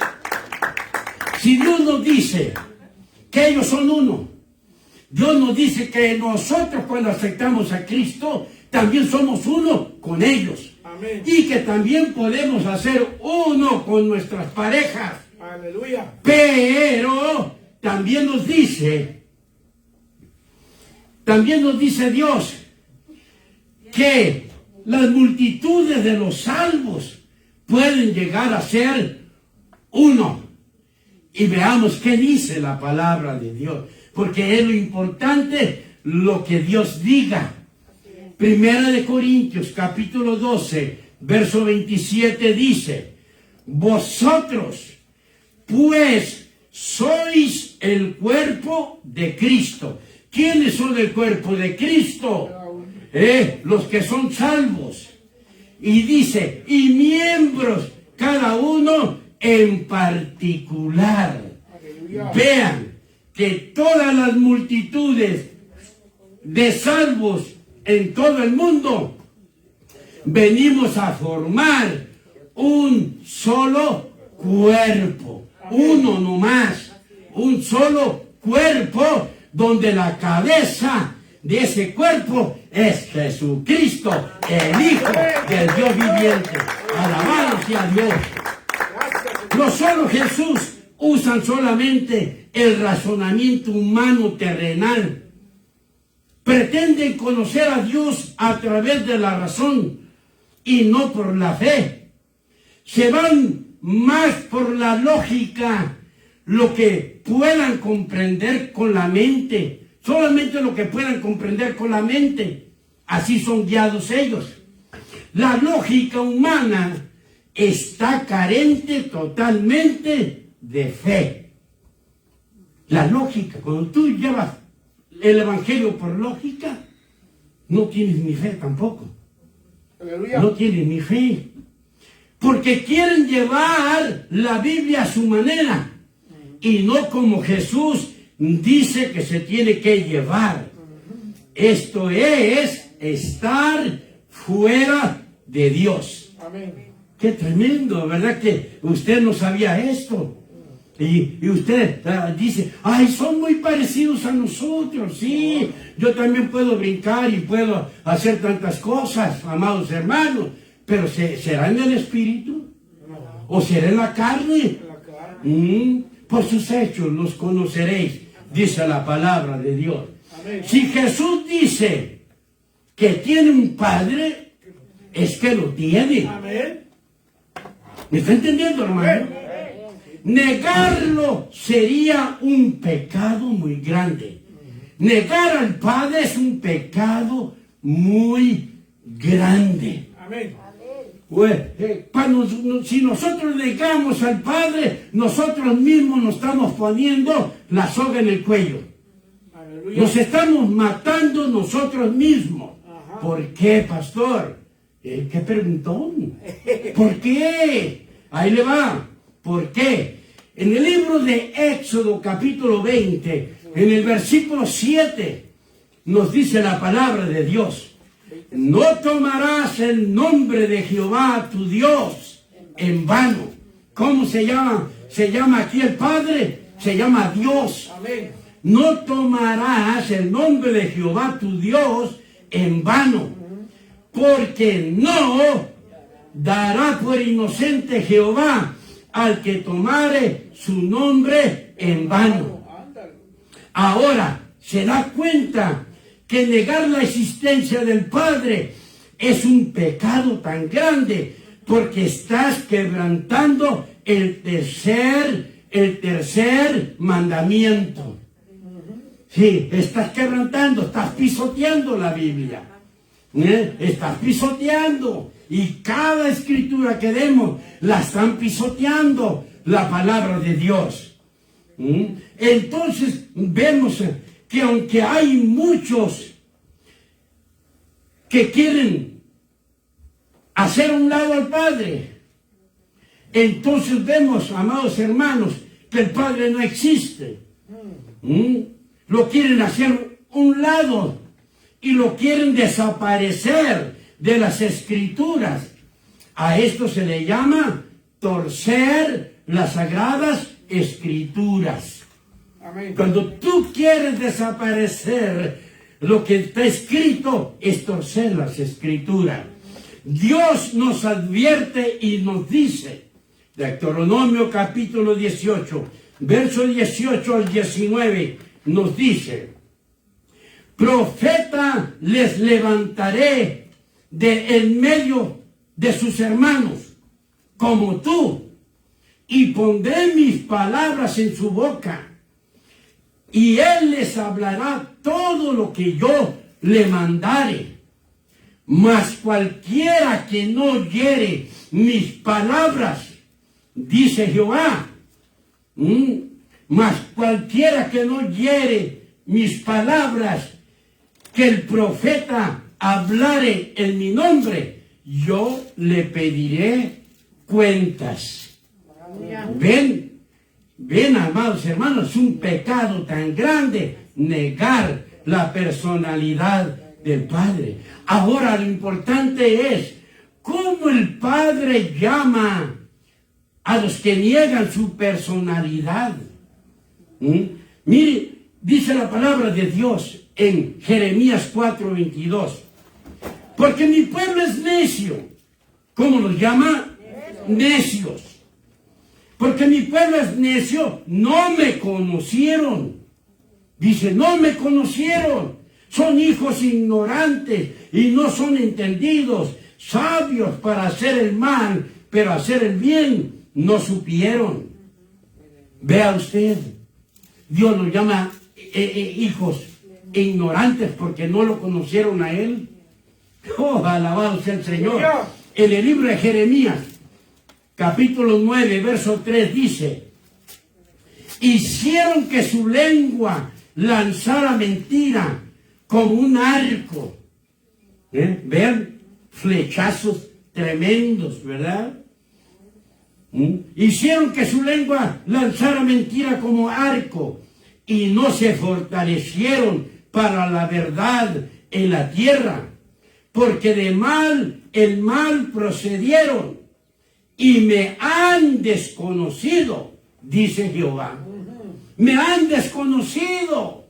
S1: si Dios nos dice que ellos son uno, Dios nos dice que nosotros cuando aceptamos a Cristo, también somos uno con ellos.
S2: Amén.
S1: Y que también podemos hacer uno con nuestras parejas.
S2: Aleluya.
S1: Pero también nos dice Dios que las multitudes de los salvos pueden llegar a ser uno. Y veamos qué dice la palabra de Dios, porque es lo importante lo que Dios diga. Primera de Corintios, capítulo 12, verso 27 dice, vosotros, pues, sois el cuerpo de Cristo. ¿Quiénes son el cuerpo de Cristo? Los que son salvos. Y dice, y miembros, cada uno en particular.
S2: Aleluya.
S1: Vean que todas las multitudes de salvos en todo el mundo venimos a formar un solo cuerpo, uno nomás, un solo cuerpo donde la cabeza de ese cuerpo es Jesucristo, el Hijo del Dios viviente. Alabado sea Dios. No solo Jesús usan solamente el razonamiento humano terrenal. Pretenden conocer a Dios a través de la razón y no por la fe. Se van más por la lógica, lo que puedan comprender con la mente. Solamente lo que puedan comprender con la mente. Así son guiados ellos. La lógica humana está carente totalmente de fe. La lógica, cuando tú llevas el evangelio por lógica, no tienes ni fe tampoco.
S2: Aleluya.
S1: No tienes ni fe. Porque quieren llevar la Biblia a su manera y no como Jesús dice que se tiene que llevar. Esto es estar fuera de Dios.
S2: Amén.
S1: Qué tremendo, ¿verdad? Que usted no sabía esto. Y usted dice, ay, son muy parecidos a nosotros. Sí, yo también puedo brincar y puedo hacer tantas cosas, amados hermanos. Pero ¿será en el espíritu? ¿O será en la carne?
S2: La carne.
S1: por sus hechos los conoceréis, dice la palabra de Dios.
S2: Amén.
S1: Si Jesús dice que tiene un Padre, es que lo tiene.
S2: Amén.
S1: ¿Me está entendiendo, hermano? Negarlo sería un pecado muy grande. Negar al Padre es un pecado muy grande.
S2: Amén.
S1: Si nosotros negamos al Padre, nosotros mismos nos estamos poniendo la soga en el cuello.
S2: Aleluya.
S1: Nos estamos matando nosotros mismos.
S2: Ajá.
S1: ¿Por qué, pastor? ¿Qué preguntón? ¿Por qué? Ahí le va. ¿Por qué? En el libro de Éxodo capítulo 20, en el versículo 7, nos dice la palabra de Dios. No tomarás el nombre de Jehová tu Dios en vano. ¿Cómo se llama? Se llama aquí el Padre, se llama Dios.
S2: Amén.
S1: No tomarás el nombre de Jehová tu Dios en vano, porque no dará por inocente Jehová al que tomare su nombre en vano.
S2: Ándale.
S1: Ahora, se da cuenta que negar la existencia del Padre es un pecado tan grande, porque estás quebrantando el tercer mandamiento. Sí, estás quebrantando, estás pisoteando la Biblia. Estás pisoteando. Y cada escritura que demos, la están pisoteando la palabra de Dios. Entonces, vemos que aunque hay muchos que quieren hacer un lado al Padre, entonces vemos, amados hermanos, que el Padre no existe. Lo quieren hacer un lado y lo quieren desaparecer de las escrituras. A esto se le llama torcer las sagradas escrituras.
S2: Amén.
S1: Cuando tú quieres desaparecer lo que está escrito, es torcer las escrituras. Dios nos advierte y nos dice, Deuteronomio capítulo 18, verso 18 al 19, nos dice: profeta les levantaré de en medio de sus hermanos, como tú, y pondré mis palabras en su boca, y él les hablará todo lo que yo le mandare. Mas cualquiera que no oyere mis palabras, dice Jehová, mas cualquiera que no oyere mis palabras, que el profeta hablare en mi nombre, yo le pediré cuentas. Ven, amados hermanos, es un pecado tan grande negar la personalidad del Padre. Ahora lo importante es cómo el Padre llama a los que niegan su personalidad. Mire, dice la palabra de Dios en Jeremías 4:22. Porque mi pueblo es necio. ¿Cómo los llama? Necios. Porque mi pueblo es necio, no me conocieron. Dice, no me conocieron. Son hijos ignorantes y no son entendidos, sabios para hacer el mal, pero hacer el bien no supieron. Vea usted, Dios los llama hijos ignorantes porque no lo conocieron a Él. Oh, alabado sea el Señor. En el libro de Jeremías, capítulo 9, verso 3 dice: hicieron que su lengua lanzara mentira como un arco. Vean, flechazos tremendos, ¿verdad? Hicieron que su lengua lanzara mentira como arco, y no se fortalecieron para la verdad en la tierra, porque de mal el mal procedieron, y me han desconocido, dice Jehová. Me han desconocido,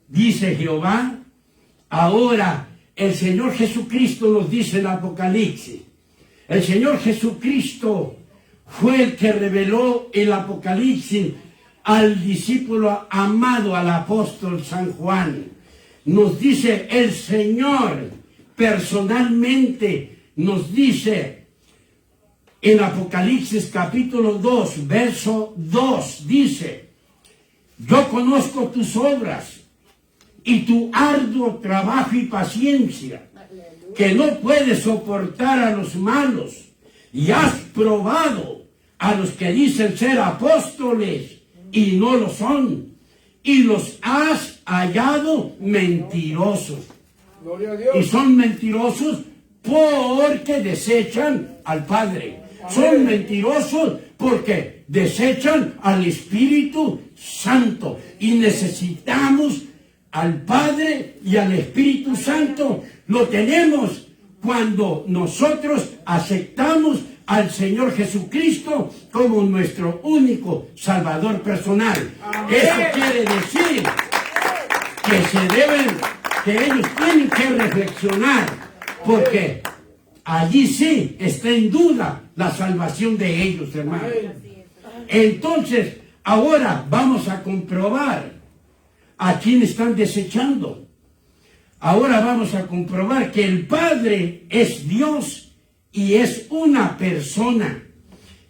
S1: dice Jehová. Ahora el Señor Jesucristo nos dice en Apocalipsis. El Señor Jesucristo fue el que reveló el Apocalipsis al discípulo amado, al apóstol San Juan. Nos dice el Señor personalmente, nos dice en Apocalipsis capítulo 2, verso 2, dice: yo conozco tus obras y tu arduo trabajo y paciencia, que no puedes soportar a los malos, y has probado a los que dicen ser apóstoles y no lo son, y los has hallado mentirosos.
S2: Gloria a Dios.
S1: Y son mentirosos porque desechan al Padre. Son mentirosos porque desechan al Espíritu Santo. Y necesitamos al Padre y al Espíritu Santo. Lo tenemos cuando nosotros aceptamos al Señor Jesucristo como nuestro único Salvador personal.
S2: Amén.
S1: Eso quiere decir que ellos tienen que reflexionar, porque allí sí está en duda la salvación de ellos, hermanos. Entonces, ahora vamos a comprobar a quién están desechando. Ahora vamos a comprobar que el Padre es Dios y es una persona.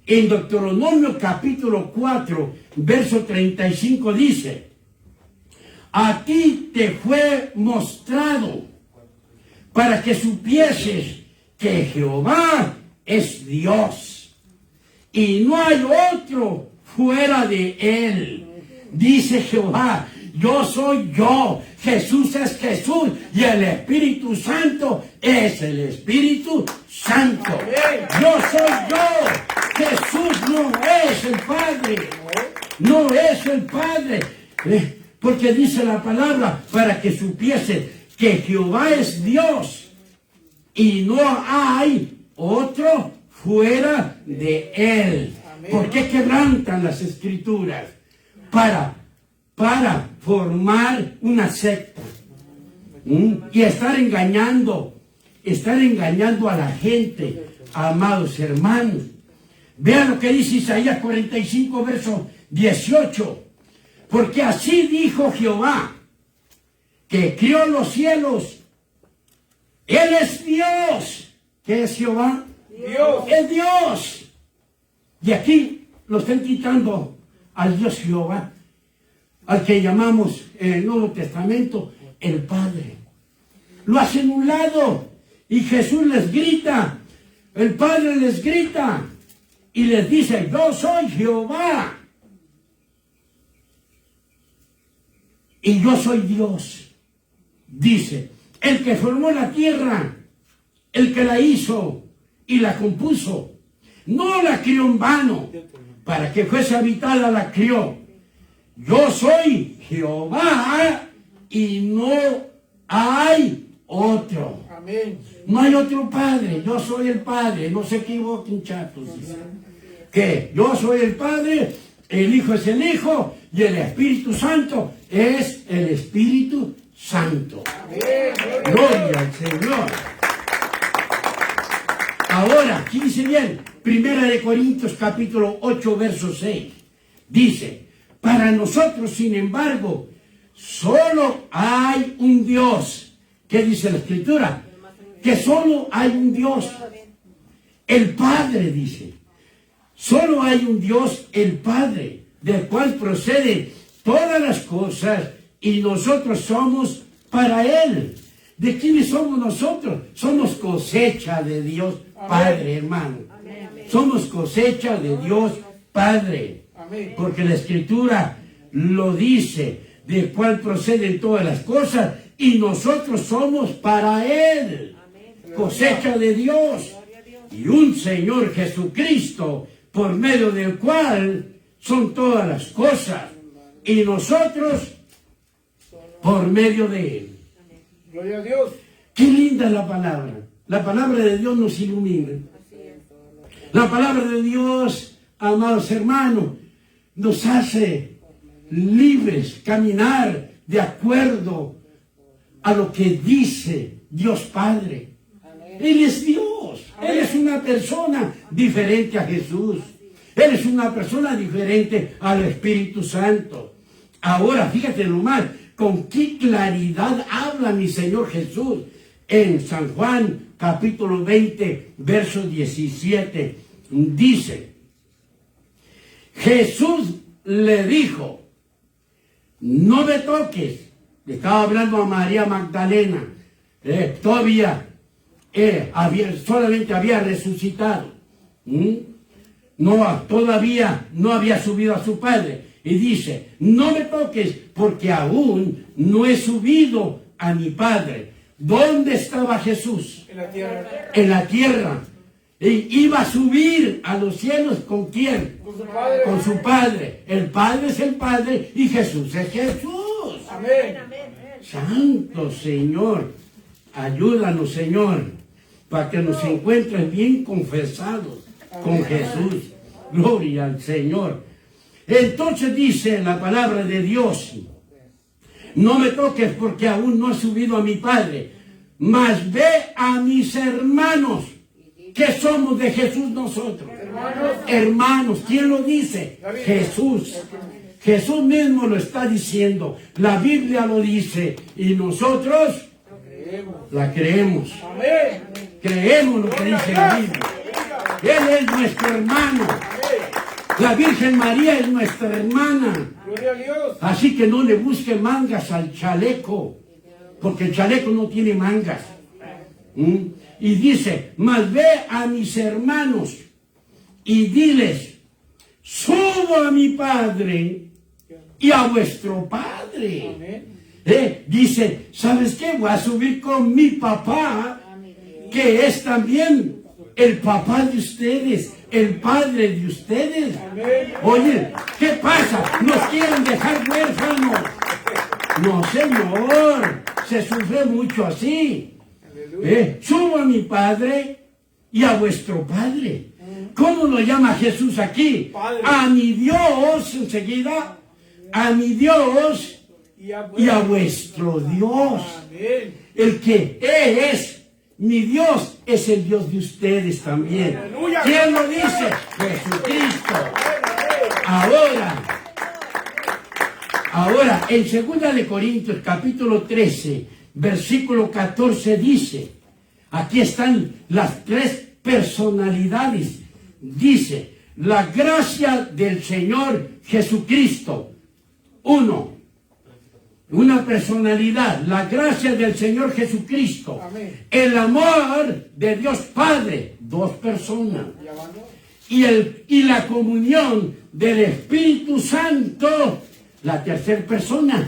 S1: En Deuteronomio capítulo 4, verso 35 dice: a ti te fue mostrado para que supieses que Jehová es Dios y no hay otro fuera de él. Dice Jehová: yo soy yo, Jesús es Jesús y el Espíritu Santo es el Espíritu Santo. Yo soy yo, Jesús no es el Padre, no es el Padre, porque dice la palabra para que supiese que Jehová es Dios y no hay otro fuera de él. ¿Por qué quebrantan las Escrituras? Para formar una secta y estar engañando a la gente, amados hermanos. Vean lo que dice Isaías 45, verso 18. Porque así dijo Jehová, que crió los cielos. Él es Dios. ¿Qué es Jehová?
S2: Dios.
S1: Es Dios. Y aquí lo están quitando al Dios Jehová, al que llamamos en el Nuevo Testamento el Padre. Lo hacen a un lado y Jesús les grita, el Padre les grita y les dice: yo soy Jehová y yo soy Dios. Dice, el que formó la tierra, el que la hizo y la compuso, no la crió en vano, para que fuese habitada la crió. Yo soy Jehová y no hay otro.
S2: Amén.
S1: No hay otro Padre, yo soy el Padre, no se equivoquen, chatos. Que yo soy el Padre, el Hijo es el Hijo y el Espíritu Santo es el Espíritu Santo. Gloria al Señor. Ahora, aquí dice bien, 1 Corintios capítulo 8, verso 6. Dice: para nosotros, sin embargo, solo hay un Dios. ¿Qué dice la Escritura? Que solo hay un Dios. El Padre, dice. Solo hay un Dios, el Padre, del cual proceden todas las cosas y nosotros somos para Él. ¿De quiénes somos nosotros? Somos cosecha de Dios Padre, hermano. Somos cosecha de Dios Padre. Porque la Escritura lo dice, del cual proceden todas las cosas y nosotros somos para Él. Cosecha de Dios. Y un Señor Jesucristo, por medio del cual son todas las cosas. Y nosotros por medio de Él.
S2: Gloria a Dios.
S1: Qué linda es la palabra. La palabra de Dios nos ilumina. La palabra de Dios, amados hermanos, nos hace libres, caminar de acuerdo a lo que dice Dios Padre. Él es Dios. Él es una persona diferente a Jesús. Eres una persona diferente al Espíritu Santo. Ahora, fíjate nomás, con qué claridad habla mi Señor Jesús en San Juan capítulo 20, verso 17. Dice, Jesús le dijo, no me toques. Le estaba hablando a María Magdalena. Solamente había resucitado. Todavía no había subido a su Padre. Y dice, no me toques porque aún no he subido a mi Padre. ¿Dónde estaba Jesús?
S2: En la tierra.
S1: En la tierra. Iba a subir a los cielos, ¿con quién?
S2: Con su Padre.
S1: Con su Padre. El Padre es el Padre y Jesús es Jesús.
S2: Amén.
S1: Santo Señor, ayúdanos, Señor, para que nos encuentres bien confesados con Jesús. Gloria al Señor. Entonces dice la palabra de Dios, no me toques porque aún no he subido a mi Padre, mas ve a mis hermanos, que somos de Jesús nosotros. Hermanos, ¿quién lo dice? Jesús. Jesús mismo lo está diciendo, la Biblia lo dice y nosotros la creemos.
S2: Amén.
S1: Creemos lo que dice la Biblia. Él es nuestro hermano. La Virgen María es nuestra hermana.
S2: Gloria a Dios.
S1: Así que no le busque mangas al chaleco, porque el chaleco no tiene mangas. Y dice, mas ve a mis hermanos y diles, subo a mi Padre y a vuestro Padre.
S2: Amén.
S1: Dice, ¿sabes qué? Voy a subir con mi papá, que es también el papá de ustedes, el padre de ustedes.
S2: Amén.
S1: Oye, ¿qué pasa? ¿Nos quieren dejar huérfanos? No, Señor, se sufre mucho así. Subo a mi Padre y a vuestro Padre. ¿Cómo lo llama Jesús aquí?
S2: Padre.
S1: A mi Dios, enseguida, a mi Dios y a vuestro Dios.
S2: Amén.
S1: El que es mi Dios es el Dios de ustedes también.
S2: Aleluya.
S1: ¿Quién lo dice? Jesucristo. Ahora, en 2 de Corintios, capítulo 13, versículo 14, dice, aquí están las tres personalidades. Dice, la gracia del Señor Jesucristo. Una personalidad, la gracia del Señor Jesucristo.
S2: Amén.
S1: El amor de Dios Padre, dos personas.
S2: Llamando.
S1: Y la comunión del Espíritu Santo, la tercera persona.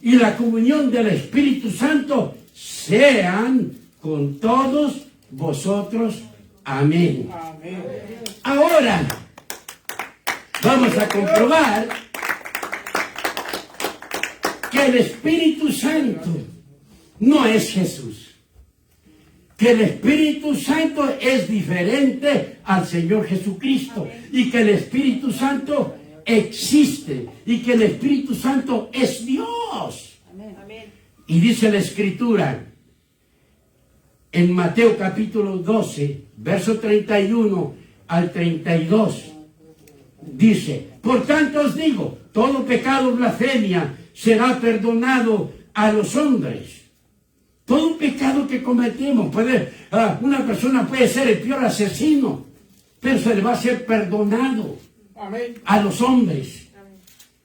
S1: Y la comunión del Espíritu Santo sean con todos vosotros. Amén.
S2: Amén.
S1: Ahora, vamos a comprobar que el Espíritu Santo no es Jesús. Que el Espíritu Santo es diferente al Señor Jesucristo. Y que el Espíritu Santo existe. Y que el Espíritu Santo es Dios. Y dice la Escritura en Mateo capítulo 12, verso 31 al 32. Dice, por tanto os digo, todo pecado o blasfemia será perdonado a los hombres. Todo pecado que cometemos, una persona puede ser el peor asesino, pero se le va a ser perdonado.
S2: Amén.
S1: A los hombres.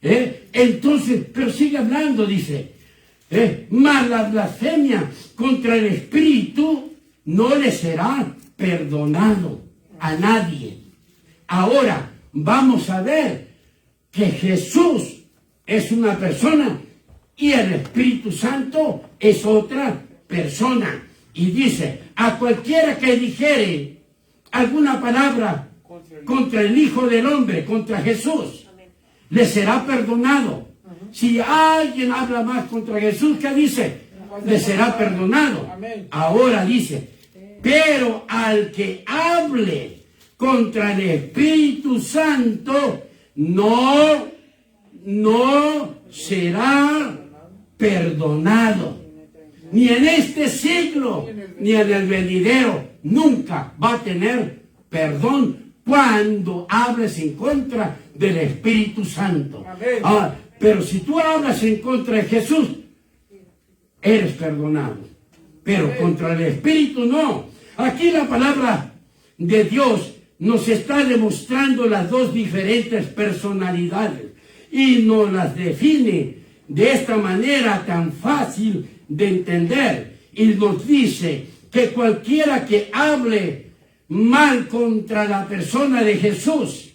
S1: Entonces, pero sigue hablando, dice, mas la blasfemia contra el Espíritu no le será perdonado a nadie. Ahora, vamos a ver que Jesús es una persona y el Espíritu Santo es otra persona. Y dice, a cualquiera que dijere alguna palabra contra el Hijo del Hombre, contra Jesús, le será perdonado. Si alguien habla más contra Jesús, ¿qué dice? Le será perdonado. Ahora dice, pero al que hable contra el Espíritu Santo, no será perdonado. Ni en este siglo, ni en el venidero, nunca va a tener perdón cuando hables en contra del Espíritu Santo.
S2: Amén.
S1: Pero si tú hablas en contra de Jesús, eres perdonado. Pero
S2: Amén.
S1: contra el Espíritu no. Aquí la palabra de Dios nos está demostrando las dos diferentes personalidades y nos las define de esta manera tan fácil de entender. Y nos dice que cualquiera que hable mal contra la persona de Jesús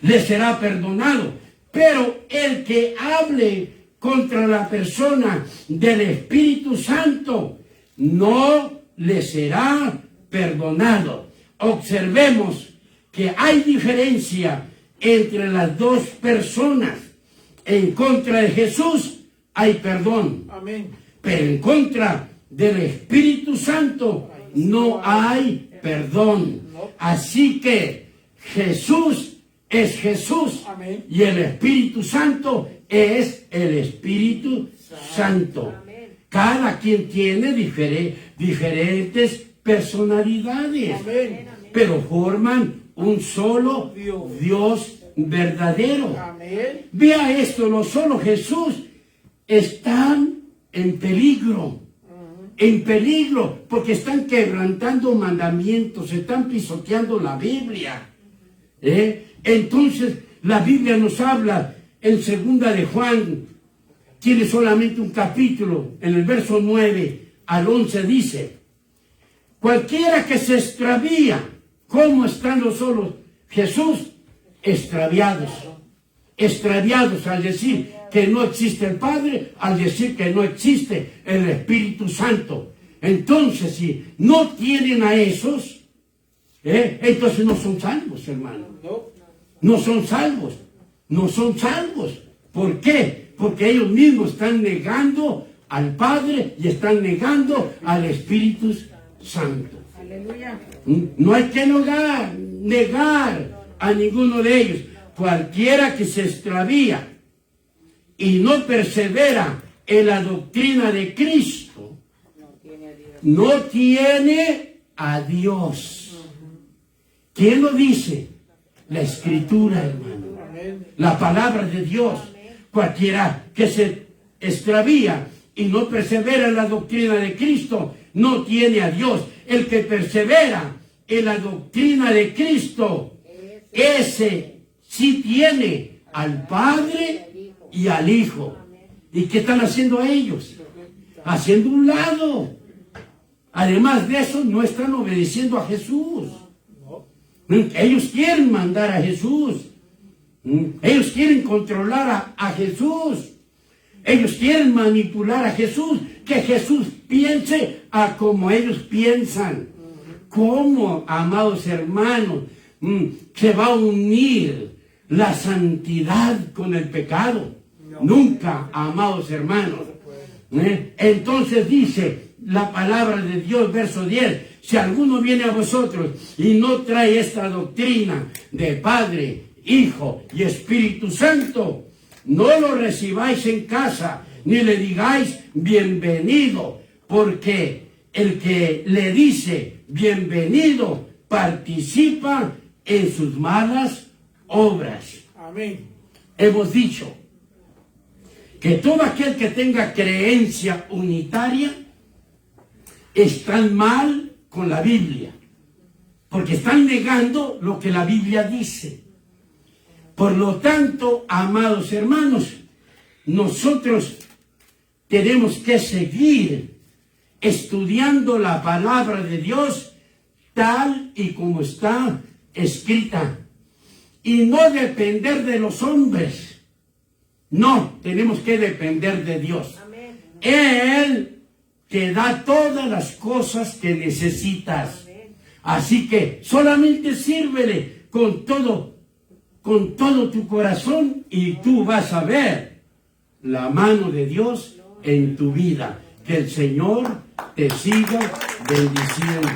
S1: le será perdonado, pero el que hable contra la persona del Espíritu Santo no le será perdonado. Observemos que hay diferencia entre las dos personas. En contra de Jesús hay perdón,
S2: Amén.
S1: pero en contra del Espíritu Santo no hay perdón. Así que Jesús es Jesús.
S2: Amén.
S1: Y el Espíritu Santo es el Espíritu Santo. Cada quien tiene diferentes personalidades,
S2: Amén.
S1: pero forman un solo Dios verdadero.
S2: Amén.
S1: Vea esto, no solo Jesús están en peligro. En peligro, porque están quebrantando mandamientos, están pisoteando la Biblia. Entonces, la Biblia nos habla en 2 de Juan, tiene solamente un capítulo, en el verso 9 al 11 dice: cualquiera que se extravía, ¿cómo están los solos? Jesús, extraviados. Extraviados al decir que no existe el Padre, al decir que no existe el Espíritu Santo. Entonces, si no tienen a esos, entonces no son salvos, hermano.
S2: No.
S1: No son salvos. No son salvos. ¿Por qué? Porque ellos mismos están negando al Padre y están negando al Espíritu Santo.
S2: Aleluya.
S1: No hay que negar a ninguno de ellos. Cualquiera que se extravía y no persevera en la doctrina de Cristo, no tiene a Dios. ¿Quién lo dice? La Escritura, hermano.
S2: Amén.
S1: La palabra de Dios. Cualquiera que se extravía y no persevera en la doctrina de Cristo, no tiene a Dios. El que persevera en la doctrina de Cristo, ese sí tiene al Padre y al Hijo. ¿Y qué están haciendo ellos? Haciendo un lado. Además de eso, no están obedeciendo a Jesús. Ellos quieren mandar a Jesús. Ellos quieren controlar a Jesús. Ellos quieren manipular a Jesús. Que Jesús piense a como ellos piensan. ¿Cómo, amados hermanos, se va a unir la santidad con el pecado? Nunca, amados hermanos. Entonces dice la palabra de Dios, verso 10: si alguno viene a vosotros y no trae esta doctrina de Padre, Hijo y Espíritu Santo, no lo recibáis en casa, ni le digáis bienvenido, porque el que le dice bienvenido participa en sus malas obras.
S2: Amén.
S1: Hemos dicho que todo aquel que tenga creencia unitaria están mal con la Biblia, porque están negando lo que la Biblia dice. Por lo tanto, amados hermanos, nosotros tenemos que seguir estudiando la palabra de Dios tal y como está escrita y no depender de los hombres. No, tenemos que depender de Dios.
S3: Amén.
S1: Él te da todas las cosas que necesitas. Así que solamente sírvele con todo tu corazón y tú vas a ver la mano de Dios en tu vida. Que el Señor te siga bendiciendo.